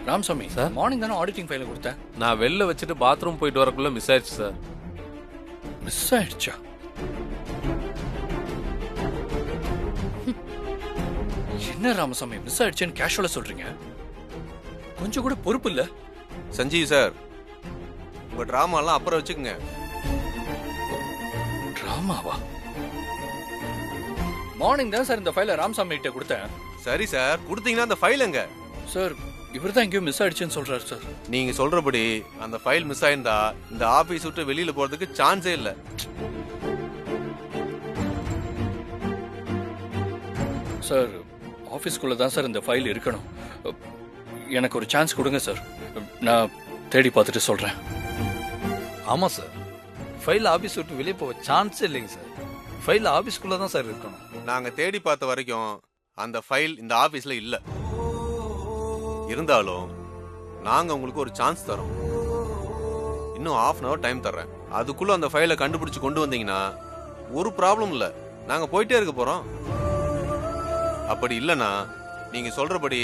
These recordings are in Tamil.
ராமசாமி சார், மார்னிங் தானே ஆடிட்டிங் ஃபைலை கொடுத்தேன். நான் வெளில வச்சுட்டு பாத்ரூம் போயிட்டு வரக்குள்ள மிஸ் ஆயிடுச்சு சார். மிஸ் ஆயிடுச்சா? என்ன ராமசாமி மிஸ் ஆயிடுச்சுன்னு கேஷுவலா சொல்றீங்க? கொஞ்சம் கூட பொறுப்பு இல்ல. சஞ்சீவ் சார், உங்க டிராமாலாம் அப்புறம் வச்சுக்கோங்க. டிராமாவா? மார்னிங் தான் சார் இந்த ஃபைலை ராமசாமி கிட்ட கொடுத்தேன். சரி சார், கொடுத்தீங்கன்னா அந்த ஃபைல் எங்க? சார் இவர் தான் எங்கேயோ மிஸ் ஆயிடுச்சுன்னு சொல்றாரு சார். நீங்க சொல்றபடி அந்த ஃபைல் மிஸ் ஆயிருந்தா இந்த ஆபீஸ் விட்டு வெளியில போறதுக்கு சான்ஸே இல்ல. சார் ஆஃபீஸ்க்குள்ள தான் சார் இந்த ஃபைல் இருக்கணும். எனக்கு ஒரு சான்ஸ் கொடுங்க சார், நான் தேடி பார்த்துட்டு சொல்றேன். ஆமா சார், ஃபைல் ஆபீஸ் விட்டு வெளியே போக சான்ஸே இல்லைங்க சார். ஃபைல் ஆபீஸ்க்குள்ள தான் சார் இருக்கணும். நாங்க தேடி பார்த்த வரைக்கும் அந்த ஃபைல் இந்த ஆபீஸ்ல இல்ல. இருந்தாலும் நாங்க உங்களுக்கு ஒரு சான்ஸ் தரோம். இன்னும் ½ அன் அவர் டைம் தர்றேன். அதுக்குள்ள அந்த ஃபைலை கண்டுபிடிச்சு கொண்டு வந்தீங்கன்னா ஒரு ப்ராப்ளம் இல்ல, நாங்க போயிட்டே இருக்க போறோம். அப்படி இல்லனா நீங்க சொல்றபடி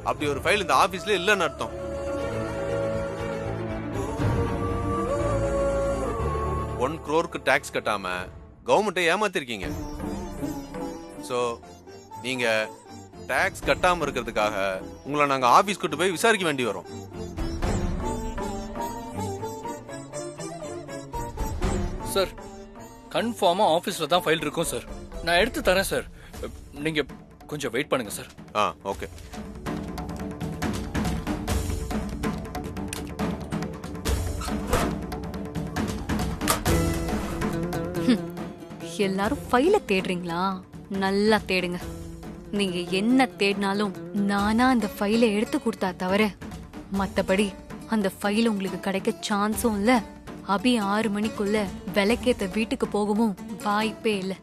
அப்படி ஒரு ஃபைல் இந்த ஆபீஸ்ல இல்லன்னு அர்த்தம். $1 crore டாக்ஸ் கட்டாம கவர்மெண்ட்டை ஏமாத்திருக்கீங்க. சோ நீங்க டாக்ஸ் கட்டாம இருக்கிறதுக்காக உங்களை நாங்க ஆபீஸ் கூட்டு போய் விசாரிக்க வேண்டி வரும். சார் கன்ஃபார்மா ஆபீஸ்ல தான் ஃபைல் இருக்கும் சார். நான் எடுத்து தரேன் சார். நீங்க கொஞ்சம் வெயிட் பண்ணுங்க சார். ஓகே. எல்லாரும் ஃபைல தேடுறீங்களா? நல்லா தேடுங்க. நீங்க என்ன தேடினாலும் நானா அந்த ஃபைலை எடுத்து கொடுத்தா தவிர மத்தபடி அந்த ஃபைல் உங்களுக்கு கிடைக்க சான்ஸும் இல்ல. அபி 6 மணிக்குள்ள விளக்கேத்த வீட்டுக்கு போகவும் வாய்ப்பே இல்ல.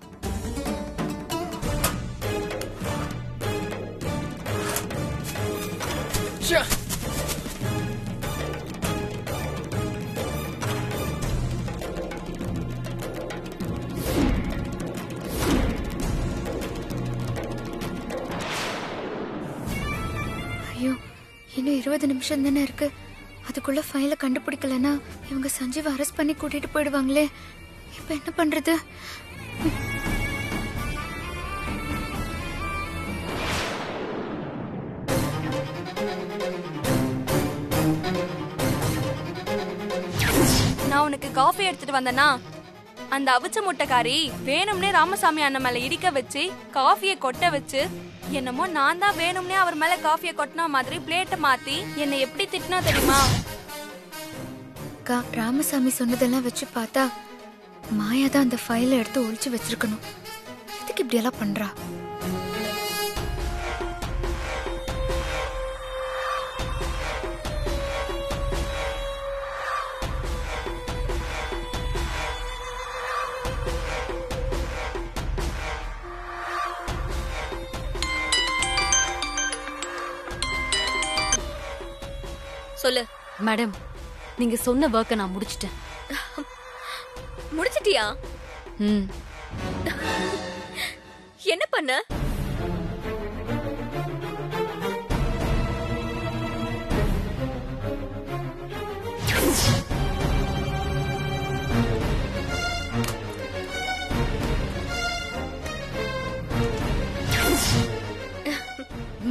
ஐயோ, இன்னும் 20 நிமிஷம் தானே இருக்கு. அதுக்குள்ள ஃபைலை கண்டுபிடிக்கலன்னா இவங்க சஞ்சீவ் அரெஸ்ட் பண்ணி கூட்டிட்டு போயிடுவாங்களே. இப்ப என்ன பண்றது? நான் உனக்கு காஃபி எடுத்துட்டு வந்தேனா, அந்த அவிச்ச முட்டைக்காரி வேணும்னே ராமசாமி அண்ணன் மேல இடிக்க வச்சு காஃபியை கொட்ட வச்சு என்னமோ நான் தான் வேணும்னே அவர் மேல காஃபியை கொட்டின மாதிரி பிளேட்டை மாத்தி என்னை எப்படி திட்டினா தெரியுமா? ராமசாமி சொன்னதெல்லாம் வச்சு பார்த்தா மாயா தான் அந்த ஃபைலை எடுத்து ஒளிச்சு வச்சிருக்கணும். எதுக்கு இப்படி எல்லாம் பண்றா? சொல்லு மேடம், நீங்க சொன்ன வர்க்க நான் முடிச்சிட்டேன். முடிச்சிட்டியா? என்ன பண்ண?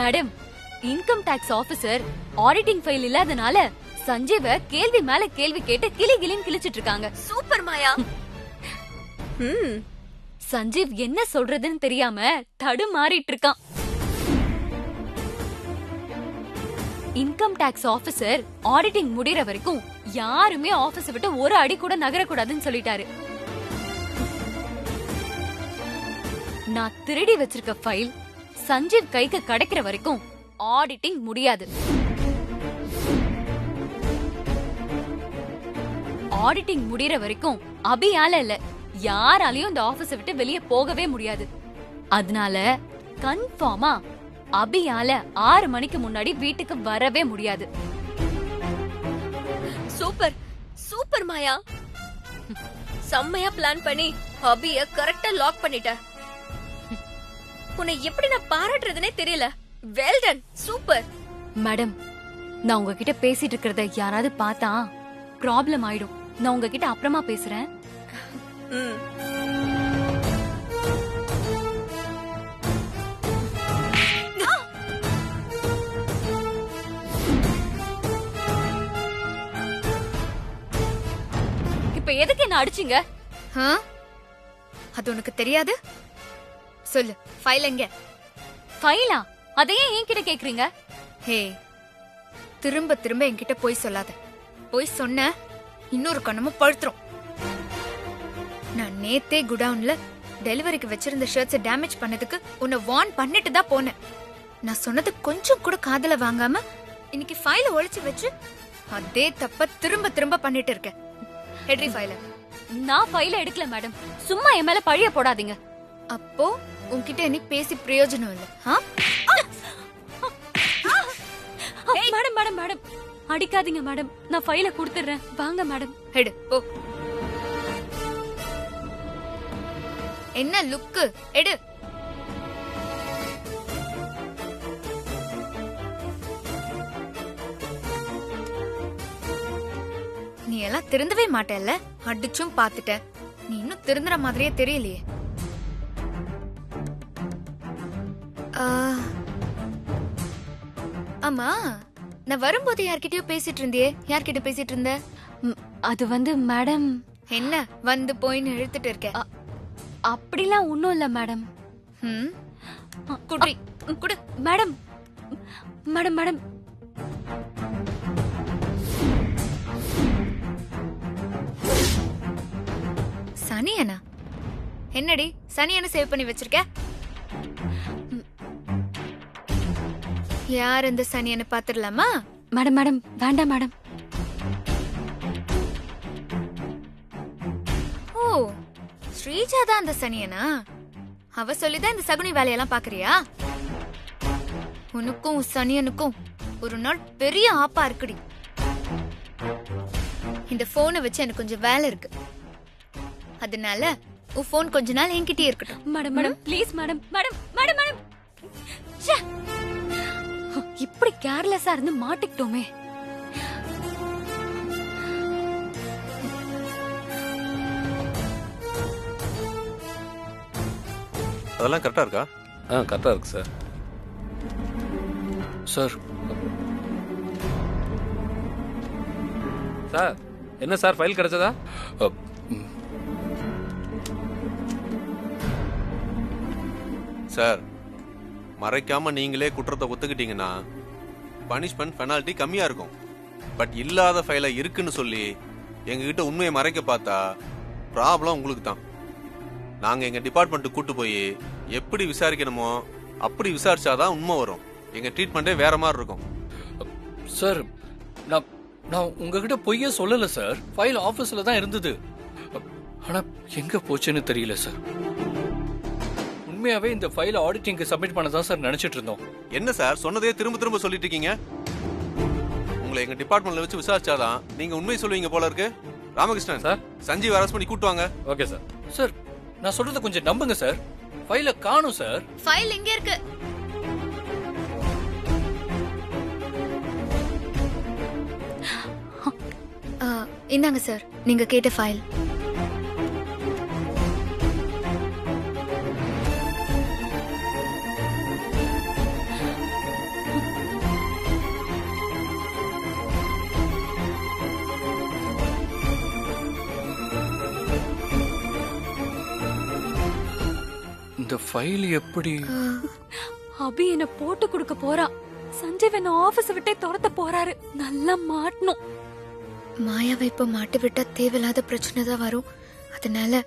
Madam, income tax officer auditing file இல்லாதனால சஞ்சீவ கேள்வி மேல கேள்வி கேட்டு கிளின்னு கிழிச்சிட்டு இருக்காங்க. சூப்பர் மாயா. சஞ்சீவ் என்ன சொல்றதுன்னு தெரியாம தடுமாறிட்டு இருக்கான். இன்கம் டாக்ஸ் ஆபீசர் ஆடிட்டிங் முடியற வரைக்கும் யாருமே ஆபீஸ் விட்டு ஒரு அடி கூட நகரக்கூடாதுன்னு சொல்லிட்டாரு. நான் திருடி வச்சிருக்க ஃபைல் சஞ்சீவ் கைக்கு கிடைக்கிற வரைக்கும் ஆடிட்டிங் முடியாது. ஆடிட்டிங் முடியற வரைக்கும் அபியால இல்ல யாராலையும் இந்த ஆபீஸ் விட்டு வெளியே போகவே முடியாது. அதனால கன்ஃபார்மா அபியால 6 மணிக்கு முன்னாடி வீட்டுக்கு வரவே முடியாது. சூப்பர் சூப்பர் மாயா, செம்மையா பிளான் பண்ணி அபிய கரெக்டா லாக் பண்ணிட்ட. உன்னை எப்படி நான் பாராட்டுறதுனே தெரியல. Well done, super. மேடம், நான் உங்ககிட்ட பேசிட்டு இருக்கிறத யாராவது பார்த்தா ப்ராப்ளம் ஆயிடும். நான் உங்ககிட்ட அப்புறமா பேசுறேன். ம். இப்ப எதுக்கு என்ன அடிச்சீங்க? ஆ? அது உனக்கு தெரியாது? சொல்லு, ஃபைல் எங்க? ஃபைலா? அதையே என்கிட்ட கேக்குறீங்க? ஹே, திரும்ப திரும்ப என்கிட்ட போய் சொல்லாத. போய் சொன்ன இன்னொரு கண்ணமும் பழுத்துரும். நான் நேத்தே குடவுன்ல டெலிவரிக்கு வச்சிருந்த ஷர்ட்ஸை டேமேஜ் பண்ணதுக்கு உன்னை வார்ன் பண்ணிட்டு தான் போனேன். நான் சொன்னது கொஞ்சம் கூட காதுல வாங்காம இன்னைக்கு ஃபைலை ஒளிச்சு வச்சு அதே தப்ப திரும்ப திரும்ப பண்ணிட்டு இருக்க. ஹெட்ரி ஃபைல. நான் ஃபைல எடுக்கல மேடம். சும்மா என் மேல பழிய போடாதீங்க. அப்போ உன்கிட்ட இன்னைக்கு பேசி பிரயோஜனம் இல்ல. ஆ? மேடம் மேடம் மேடம் அடிக்காதீங்க மேடம். நான் ஃபைல கொடுத்துறேன். வாங்க மேடம். எடு போ. என்ன லுக்கு? எடு. நீ எல்லாம் திருந்தவே மாட்டேல்ல? அடிச்சும் பாத்துட்ட. நீ இன்னும் திருந்துற மாதிரியே தெரியலையே. ஆ, ஆமா, நான் வரும்போது யார்கிட்டயோ பேசிட்டு இருந்தியே. யார்கிட்ட பேசிட்டு இருந்த? அது வந்து மேடம். என்ன வந்து போயின்னு இழுத்துட்டு இருக்க? அப்படிலாம் ஒண்ணும் இல்ல மேடம். ம், குடி குடு. மேடம் மேடம் மேடம் சனியனா? என்னடி சனியனை சேவ் பண்ணி வச்சிருக்க? யார் இந்த சனியனை பாத்துடலாமா? மேடம் மேடம் வேண்டாம் மேடம். ஓ, ஸ்ரீஜா தான் அந்த சனியனா? அவ சொல்லிதான் இந்த சகுனி வேலையெல்லாம் பாக்குறியா? உனக்கும் சனியனுக்கும் ஒரு நாள் பெரிய ஆப்பா இருக்குடி. இந்த போனை வச்சு எனக்கு கொஞ்சம் வேலை இருக்கு. அதனால உன் போன் கொஞ்ச நாள் என்கிட்டயே இருக்கட்டும். Madam madam please madam. Madam madam madam ச்சே! இப்படி கேர்லெஸ்ஸா இருந்து மாட்டிக்கிட்டோமே. அதெல்லாம் கரெக்டா இருக்கா? கரெக்டா இருக்கு சார். சார் சார் என்ன சார் ஃபைல் கிடைச்சதா? சார், மறைக்காம நீங்களே குற்றத்தை ஒத்துக்கிட்டீங்கன்னா பனிஷ்மெண்ட் பெனால்டி கம்மியா இருக்கும். பட் இல்லாத ஃபைல இருக்குன்னு சொல்லி எங்ககிட்ட உண்மையை மறைக்க பார்த்தா ப்ராப்ளம் உங்களுக்கு தான். நாங்க எங்க டிபார்ட்மெண்ட்டுக்கு கூட்டு போய் எப்படி விசாரிக்கணுமோ அப்படி விசாரிச்சாதான் உண்மை வரும். எங்க ட்ரீட்மெண்ட்டே வேற மாதிரி இருக்கும். சார் நான் நான் உங்ககிட்ட பொய்யே சொல்லல சார். ஃபைல் ஆபீஸ்ல தான் இருந்தது. ஆனா எங்க போச்சுன்னு தெரியல சார். உண்மையாவே இந்த ஃபைலை ஆடிட்டிங்க்கு சப்மிட் பண்ண தான் சார் நினைச்சிட்டு இருந்தோம். என்ன சார் சொன்னதே திரும்ப திரும்ப சொல்லிட்டு இருக்கீங்க? உங்களை எங்க டிபார்ட்மெண்ட்ல வச்சு விசாரிச்சாதான் நீங்க உண்மை சொல்லுவீங்க போல இருக்கு. ராமகிருஷ்ணன் சார், சஞ்சீவ் அரெஸ்ட் பண்ணி கூட்டு வாங்க. Okay sir. சார் நான் சொல்றத கொஞ்சம் நம்புங்க சார். ஃபைலை காணோம் சார். ஃபைல் எங்க இருக்கு? இந்தாங்க சார், நீங்க கேட்ட ஃபைல். இந்த ஃபைல் எப்படி? அபி என்ன போட்டு கொடுக்க போறா. சஞ்சீவ் என்ன ஆபீஸ் விட்டே துரத்த போறாரு. நல்லா மாட்டணும். மாயாவை இப்ப மாட்டி விட்டா தேவையில்லாத பிரச்சனை தான் வரும். அதனால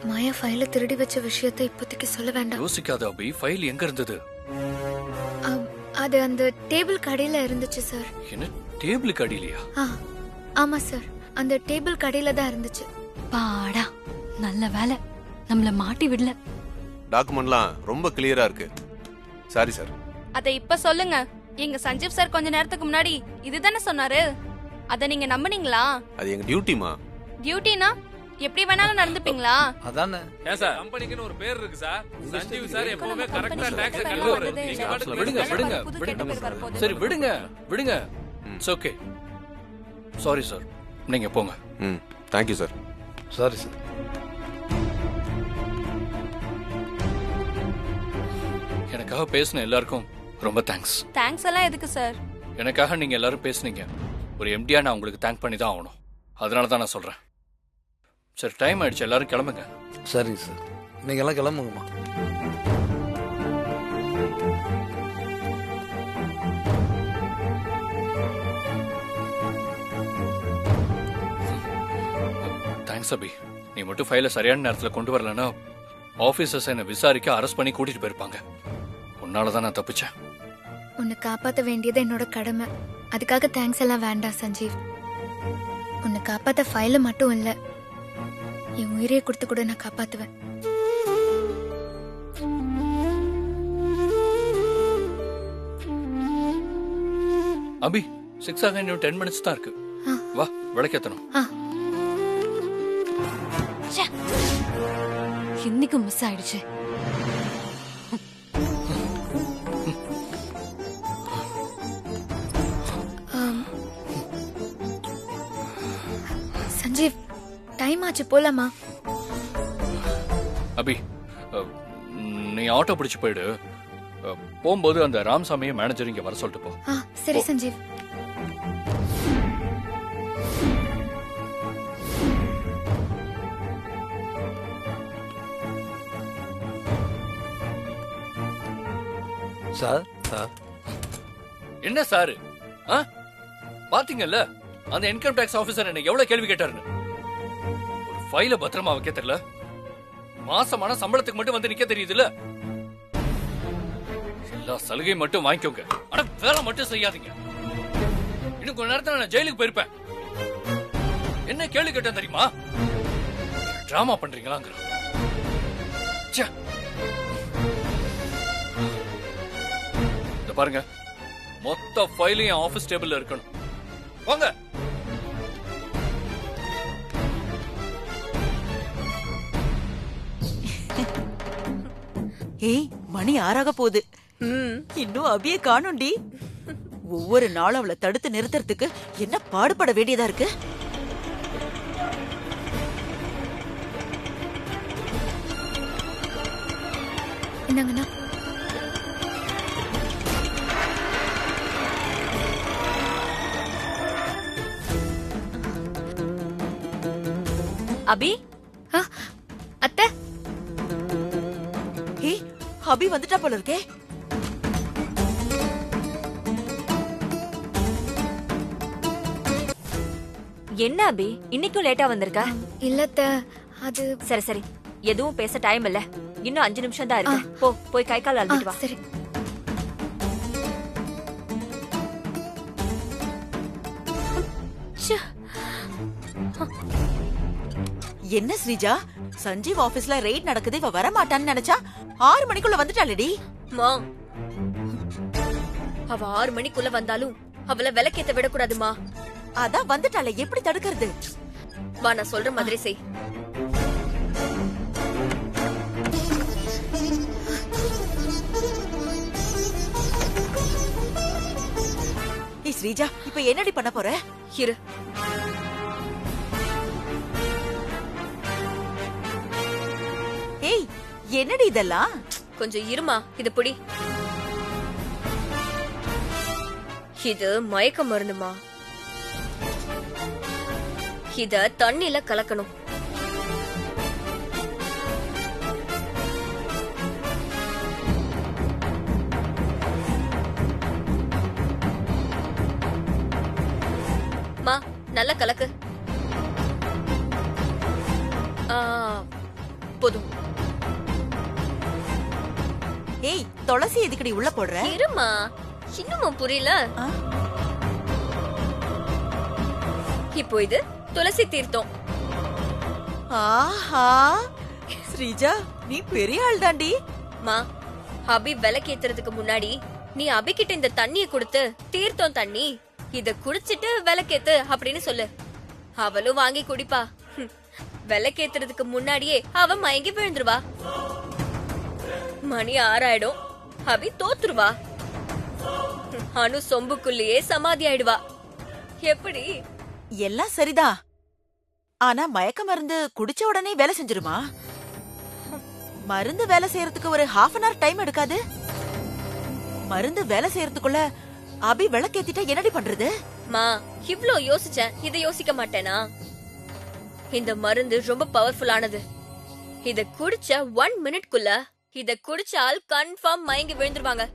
மாயா ஃபைல திருடி வச்ச விஷயத்தை இப்போதைக்கு சொல்ல வேண்டாம். யோசிக்காத அபி. ஃபைல் எங்க இருந்தது? அது அந்த டேபிள் கடையில இருந்துச்சு சார். என்ன டேபிளுக்கு அடியிலையா? ஆமா சார், அந்த டேபிள் கடையில தான் இருந்துச்சு. பாடா நல்ல வேலை நம்மள மாட்டி விடல. டாக்குமெண்ட்லாம் ரொம்ப கிளியரா இருக்கு. Sorry sir. அத இப்ப சொல்லுங்க. எங்க சஞ்சீவ் சார் கொஞ்ச நேரத்துக்கு முன்னாடி இதுதானே சொன்னாரு. அத நீங்க நம்புனீங்களா? அது எங்க டியூட்டிமா. டியூட்டினா எப்படி வேணாலும் நடந்துப்பீங்களா? அதானே. ஏன் சார் கம்பெனிக்குன்னு ஒரு பேர் இருக்கு சார். சஞ்சீவ் சார் எப்பவுமே கரெக்ட்டா டாக்ஸ் விடுங்க கட்டுவாரு. விடுங்க விடுங்க விடுங்க. சரி விடுங்க விடுங்க. It's okay. சாரி சார், நீங்க போங்க. ம், தேங்க்யூ சார். Sorry sir. எனக்காக பேசின எல்லாருக்கும் ரொம்ப தேங்க்ஸ். தேங்க்ஸ் எல்லாம் எதுக்கு சார்? எனக்காக நீங்க எல்லாரும் பேசுனீங்க. ஒரு எம்டியா நான் உங்களுக்கு தேங்க் பண்ணி தான் ஆகணும். அதனால தான் நான் சொல்றேன். சரி, டைம் ஆயிடுச்சு, எல்லாரும் கிளம்புங்க. சரிங்க சார், நீங்க எல்லாம் கிளம்புங்கம்மா. தேங்க்ஸ் அபி. நீ மட்டும் ஃபைலை சரியான நேரத்தில் கொண்டு வரலன்னா ஆஃபீஸர்ஸ் என்னை விசாரிக்க அரெஸ்ட் பண்ணி கூட்டிட்டு போயிருப்பாங்க. உன்னால தான் நான் தப்பிச்சேன். உன்னை காப்பாற்ற வேண்டியது என்னோட கடமை. அதுக்காக தேங்க்ஸ் எல்லாம் வேண்டாம் சஞ்சீவ். உன்னை காப்பாற்ற ஃபைல மட்டும் இல்ல, என் உயிரையே கொடுத்து கூட நான் காப்பாத்துவேன். அபி, 6 ஆக இன்னும் 10 மினிட்ஸ் தான் இருக்கு. வா, விளக்கேத்தணும். இன்னைக்கும் மிஸ் ஆயிடுச்சு. சஞ்சீவ், டைம் ஆச்சு, போலாமா? அபி, நீ ஆட்டோ பிடிச்சு போயிடு. போகும்போது அந்த ராமசாமியை மேனேஜர் இங்க வர சொல்லிட்டு போ. சரி சஞ்சீவ். சார் சார் என்ன சாரு? பாத்தீங்கல்ல அந்த இன்கம் டாக்ஸ் ஆபீசர் என்ன எவ்வளவு கேள்வி கேட்டாருன்னு. ஒரு ஃபைல பத்திரமா வைக்க தெரியல, மாசமான சம்பளத்துக்கு மட்டும் வந்து நிக்க தெரியுதுல்ல. எல்லா சலுகையும் மட்டும் வாங்கிக்கோங்க, ஆனா வேலை மட்டும் செய்யாதீங்க. இன்னும் கொஞ்ச நேரத்துல நான் ஜெயிலுக்கு போயிருப்பேன். என்ன கேள்வி கேட்டேன் தெரியுமா? டிராமா பண்றீங்களாங்கிற. இத பாருங்க, மொத்த ஃபைலையும் ஆபீஸ் டேபிள்ல இருக்கணும். வாங்க. ஏய், மணி 6 போகுது. இன்னும் அபியே காணோண்டி. ஒவ்வொரு நாளும் அவளை தடுத்து நிறுத்துறதுக்கு என்ன பாடுபட வேண்டியதா இருக்கு. என்னங்கண்ணா? அபி, அத்தை, ஏய், அபி வந்துட்டா போல இருக்கே. என்ன அபி, இன்னைக்கும் லேட்டா வந்திருக்க? இல்லத்த, அது சரி சரி, எதுவும் பேச டைம் இல்ல. இன்னும் 5 நிமிஷம் தான் இருக்கு. போய் கை கால் அழுத்திட்டு வா. சரி. என்ன ஸ்ரீஜா, சஞ்சீவ் ஆபீஸ்ல ரெய்ட் நடக்குது, இவ வர மாட்டான்னு நினைச்சா 6 மணிக்குள்ள வந்துட்டாளடி. மா, அவ 6 மணிக்குள்ள வந்தாலும் அவளை விளக்கேத்த விடக்கூடாதுமா. அதான் வந்துட்டாளே, எப்படி தடுக்கிறது? வா, நான் சொல்ற மாதிரி செய். ஏய் ஸ்ரீஜா, இப்ப என்னடி பண்ண போற? இரு. ஏய், என்னடி இதெல்லாம்? கொஞ்சம் இருமா, இது புடி. இது மயக்க மருந்துமா. இத தண்ணில கலக்கணும். மா, நல்லா கலக்கு. போதும். ஏய், துளசி எதுக்கடி உள்ள போடுற? இருமா, இன்னுமா புரியல? இப்போ இது துளசி தீர்த்தம். ஆஹா, ஸ்ரீஜா நீ பெரிய ஆள் தாண்டி. மா, அபி விளக்கேத்துறதுக்கு முன்னாடி நீ அபிகிட்ட இந்த தண்ணிய கொடுத்து, தீர்த்தம் தண்ணி இத குடிச்சிட்டு விளக்கேத்து அப்படின்னு சொல்லு. அவளும் வாங்கி குடிப்பா. விளக்கேத்துறதுக்கு முன்னாடியே அவ மயங்கி விழுந்துருவா. மணி 6 ஆயிடும், அபி தோத்துருவா. அனு சொம்புக்குள்ளேயே சமாதி ஆயிடுவா. எப்படி? எல்லாம் சரிதான். ஆனா மயக்க மருந்து குடிச்ச உடனே வேலை செஞ்சிருமா? மருந்து வேலை செய்யறதுக்கு ஒரு half an hour டைம் எடுக்காது? மருந்து வேலை செய்யறதுக்குள்ள அபி விளக்கேத்திட்டா என்னடி பண்றது? மா, இவ்ளோ யோசிச்சேன், இத யோசிக்க மாட்டேனா? இந்த மருந்து ரொம்ப பவர்ஃபுல்லானது. இத குடிச்ச 1 மினிட்குள்ள இத குடிச்சால் கன்ஃபார்ம் மயங்கி விழுந்துருவாங்க.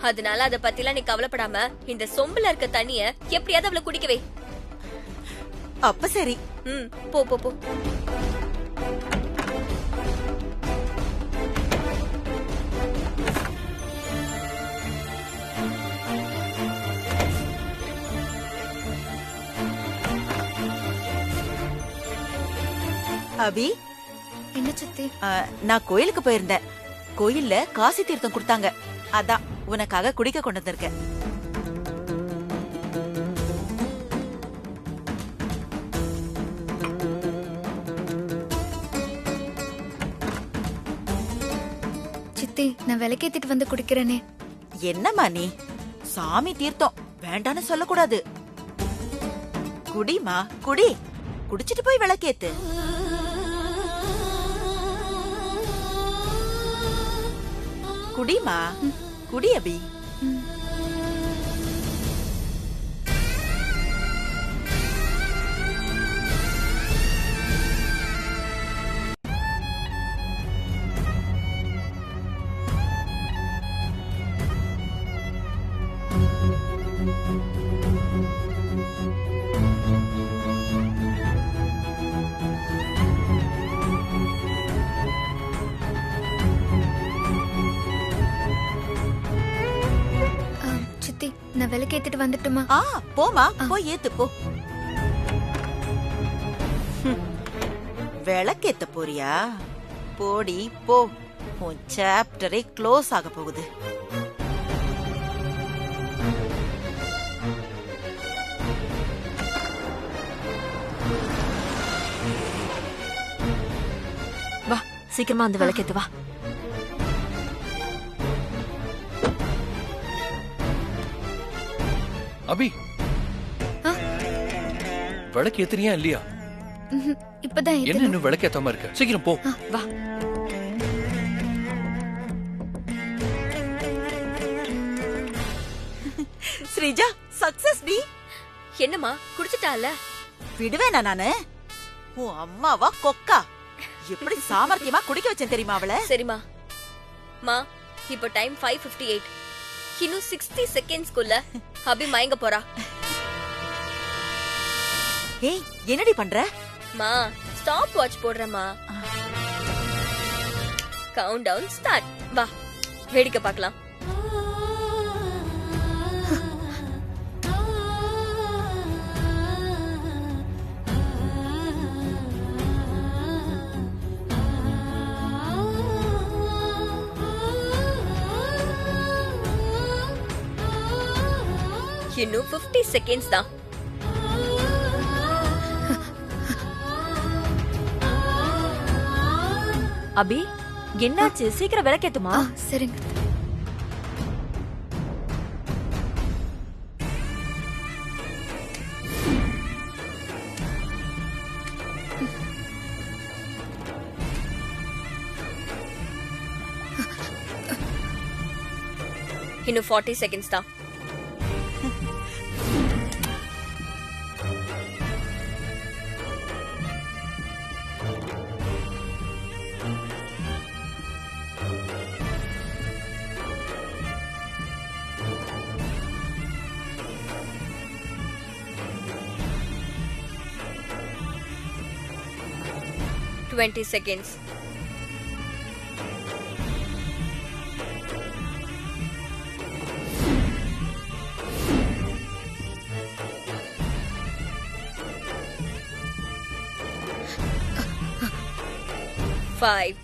அதனால அத பத்திலாம் நீ கவலைப்படாம இந்த சொம்புல இருக்க தண்ணிய எப்படியாவது அவளை குடிக்கவே. அப்ப சரி. போ போ போ. அபி, என்ன சித்தி? நான் கோயிலுக்கு போயிருந்தேன். கோயில்ல காசி தீர்த்தம் கொடுத்தாங்க. அதான் உனக்காக குடிக்க கொண்டு வந்திருக்கேன். சித்தி, நான் விளக்கேத்திட்டு வந்து குடிக்கிறேனே. என்னம்மா நீ? சாமி தீர்த்தம் வேண்டான்னு சொல்லக்கூடாது. குடிமா, குடி. குடிச்சிட்டு போய் விளக்கேத்து. குடிமா, குடி அபி. சித்தி, நான் விளக்கேத்திட்டு வந்துட்டுமா? போமா, போய் ஏத்து போ. விளக்கேத்த போறியா? போடி போ. உன் சாப்டரே க்ளோஸ் ஆக போகுது. வா, சீக்கிரமா வந்து விளக்கேத்து வா. அபி, விளக்கு ஏத்துறியா இல்லையா? இப்பதான் என்ன இன்னும் விளக்கு ஏத்தாம இருக்க? சீக்கிரம் போ. வா. ஸ்ரீஜா, சக்சஸ் டி. என்னம்மா, குடிச்சிட்டால? விடுவேனா நானு? உன் அம்மாவா கொக்கா? எப்படி சாமர்த்தியமா குடிக்க வச்சேன் தெரியுமா அவளை? சரிம்மா. மா, இப்போ டைம் 5:58. இன்னும் 60 செகண்ட்ஸ்க்குள்ள அபி மயங்க போறா. ஏய், என்னடி பண்ற? மா, ஸ்டாப் வாட்ச் போடுறேம்மா. Countdown start. வா, வேடிக்கை பார்க்கலாம். இன்னும் 50 செகண்ட்ஸ் தான். அபி, என்னாச்சு? சீக்கிரம் விளக்கேத்துமா. சரிங்க. இன்னும் 40 செகண்ட்ஸ் தான். Twenty seconds. Five,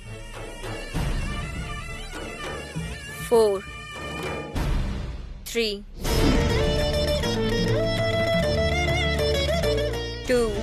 4, 3, 2,